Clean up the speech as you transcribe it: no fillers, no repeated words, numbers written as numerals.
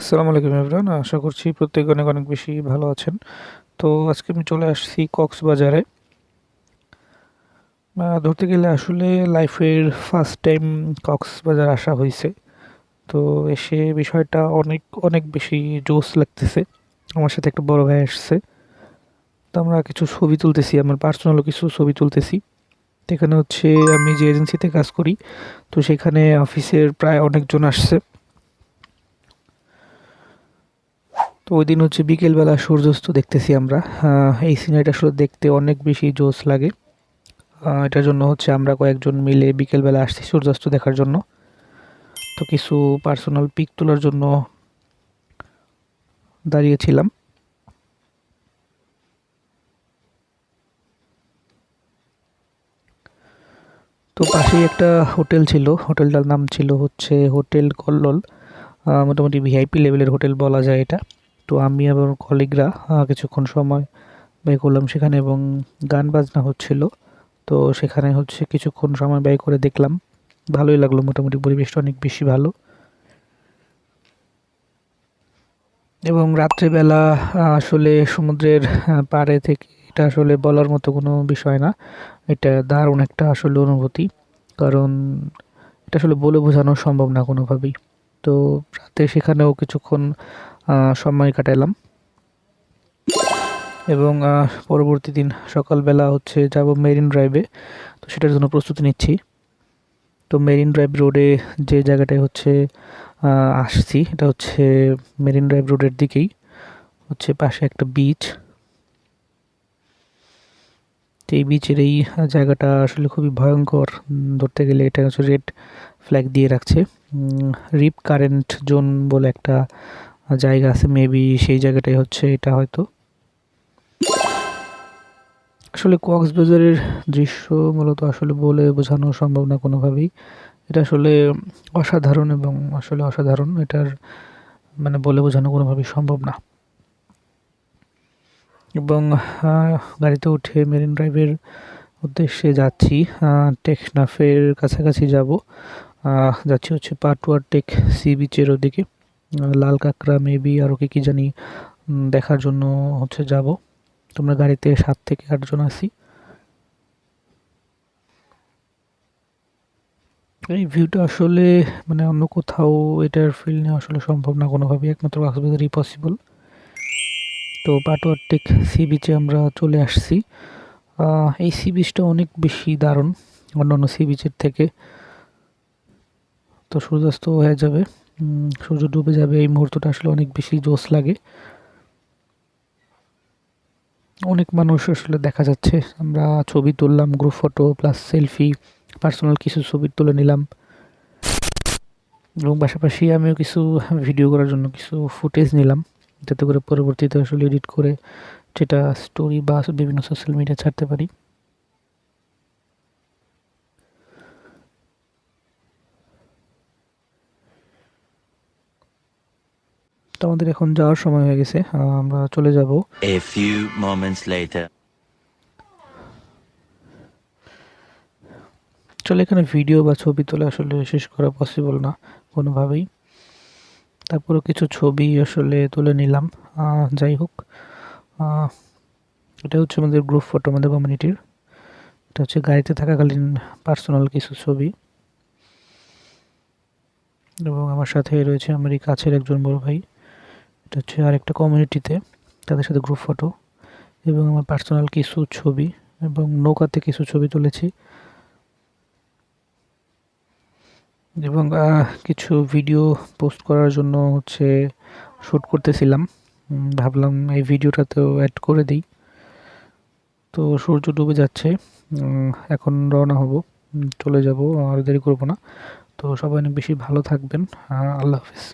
আসসালামু আলাইকুম এভরিওয়ান। আশা করছি প্রত্যেকে অনেক অনেক বেশি ভালো আছেন। তো আজকে আমি চলে আসছি কক্সবাজারে। ধরতে গেলে আসলে লাইফের ফার্স্ট টাইম কক্সবাজার আসা হয়েছে। তো এসে বিষয়টা অনেক অনেক বেশি জোশ লাগতেছে। আমার সাথে একটা বড় ভাই আসছে। তো আমরা কিছু ছবি তুলতেছি, আমার পার্সোনালও কিছু ছবি তুলতেছি। তো এখানে হচ্ছে আমি যে এজেন্সিতে কাজ করি, তো সেখানে অফিসের প্রায় অনেকজন আসছে। তো ওইদিন হচ্ছে বিকেলবেলা সূর্যাস্ত দেখতেছি আমরা। এই সিনারিটা আসলে দেখতে অনেক বেশি জোশ লাগে। এটার জন্য হচ্ছে আমরা কয়েকজন মিলে বিকেলবেলা আসছি সূর্যাস্ত দেখার জন্য। তো কিছু পার্সোনাল পিক তোলার জন্য দাঁড়িয়েছিলাম। তো পাশেই একটা হোটেল ছিল, হোটেলটার নাম ছিল হচ্ছে হোটেল কল্লোল। মোটামুটি ভিআইপি লেভেলের হোটেল বলা যায় এটা। তো আমি এবং কলিগরা কিছুক্ষণ সময় ব্যয় করলাম সেখানে, এবং গান বাজনা হচ্ছিল। তো সেখানে হচ্ছে কিছুক্ষণ সময় ব্যয় করে দেখলাম, ভালোই লাগলো। মোটামুটি পরিবেশটা অনেক বেশি ভালো। এবং রাত্রেবেলা আসলে সমুদ্রের পাড়ে থেকে এটা আসলে বলার মতো কোনো বিষয় না। এটা দারুণ একটা আসলে অনুভূতি। কারণ এটা আসলে বলে বোঝানো সম্ভব না কোনোভাবেই। তো রাতে সেখানেও কিছুক্ষণ সময় কাটালাম। এবং পরবর্তী দিন সকালবেলা হচ্ছে যাব মেরিন ড্রাইভে। তো সেটার জন্য প্রস্তুতি নিচ্ছি। তো মেরিন ড্রাইভ রোডে যে জায়গাটায় হচ্ছে আসছি, এটা হচ্ছে মেরিন ড্রাইভ রোডের দিকেই হচ্ছে পাশে একটা বিচ। তো এই বিচের এই জায়গাটা আসলে খুবই ভয়ঙ্কর। ধরতে গেলে এটা হচ্ছে রেড ফ্ল্যাগ দিয়ে রাখছে। রিপ কারেন্ট জোন বলে একটা জায়গা আছে, মেবি সেই জায়গাটাই হচ্ছে এটা হয়তো। আসলে কক্সবাজারের দৃশ্য মূলত আসলে বলে বোঝানো সম্ভব না কোনোভাবেই। এটা আসলে অসাধারণ, এবং আসলে অসাধারণ। এটার মানে বলে বোঝানো কোনোভাবেই সম্ভব না। এবং গাড়িতে উঠে মেরিন ড্রাইভের উদ্দেশ্যে যাচ্ছি। টেকনাফের কাছাকাছি যাব। যাচ্ছি হচ্ছে পাটুয়া টেক সি বিচের ওদিকে। লাল কাঁকড়া মেবি আরও কি কি জানি দেখার জন্য হচ্ছে যাব। তোমরা গাড়িতে 7 থেকে 8 জন আছি। এই ভিউটা আসলে মানে অন্য কোথাও এটার ফিল নেওয়া আসলে সম্ভব না কোনোভাবেই, একমাত্র কক্সবাজারই পসিবল। তো পাটুয়া টেক সি বিচে আমরা চলে আসছি। এই সি বিচটা অনেক বেশি দারুণ অন্যান্য সি বিচের থেকে। তো সূর্যাস্ত হয়ে যাবে, সূর্য ডুবে যাবে, এই মুহূর্তটা আসলে অনেক বেশি জোশ লাগে। অনেক মানুষ আসলে দেখা যাচ্ছে। আমরা ছবি তুললাম, group photo plus selfie, personal কিছু ছবি তুলে নিলাম। এবং পাশাপাশি আমিও কিছু ভিডিও করার জন্য কিছু ফুটেজ নিলাম, যাতে করে পরবর্তীতে আসলে এডিট করে সেটা স্টোরি বা বিভিন্ন সোশ্যাল মিডিয়া ছাড়তে পারি। তো আমাদের এখন যাওয়ার সময় হয়ে গেছে, আমরা চলে যাব। A few moments later. আসলে এখানে ভিডিও বা ছবি তোলা আসলে শেষ করা পসিবল না কোনোভাবেই। তারপরেও কিছু ছবি আসলে তুলে নিলাম। যাই হোক, আহ, এটা হচ্ছে আমাদের গ্রুপ ফটো, আমাদের কমিউনিটির। এটা হচ্ছে গাড়িতে থাকাকালীন পার্সোনাল কিছু ছবি। এবং আমার সাথে রয়েছে আমার এই কাছের একজন বড় ভাই। এটা হচ্ছে আরেকটা কমিউনিটিতে, তাদের সাথে গ্রুপ ফটো। এবং আমার পার্সোনাল কিছু ছবি, এবং নৌকাতে কিছু ছবি তুলেছি। এবং কিছু ভিডিও পোস্ট করার জন্য হচ্ছে শ্যুট করতেছিলাম। ভাবলাম এই ভিডিওটাতেও অ্যাড করে দিই। তো সূর্য ডুবে যাচ্ছে, এখন রওনা হব, চলে যাব, আর দেরি করব না। তো সবাই অনেক বেশি ভালো থাকবেন। আল্লাহ হাফেজ।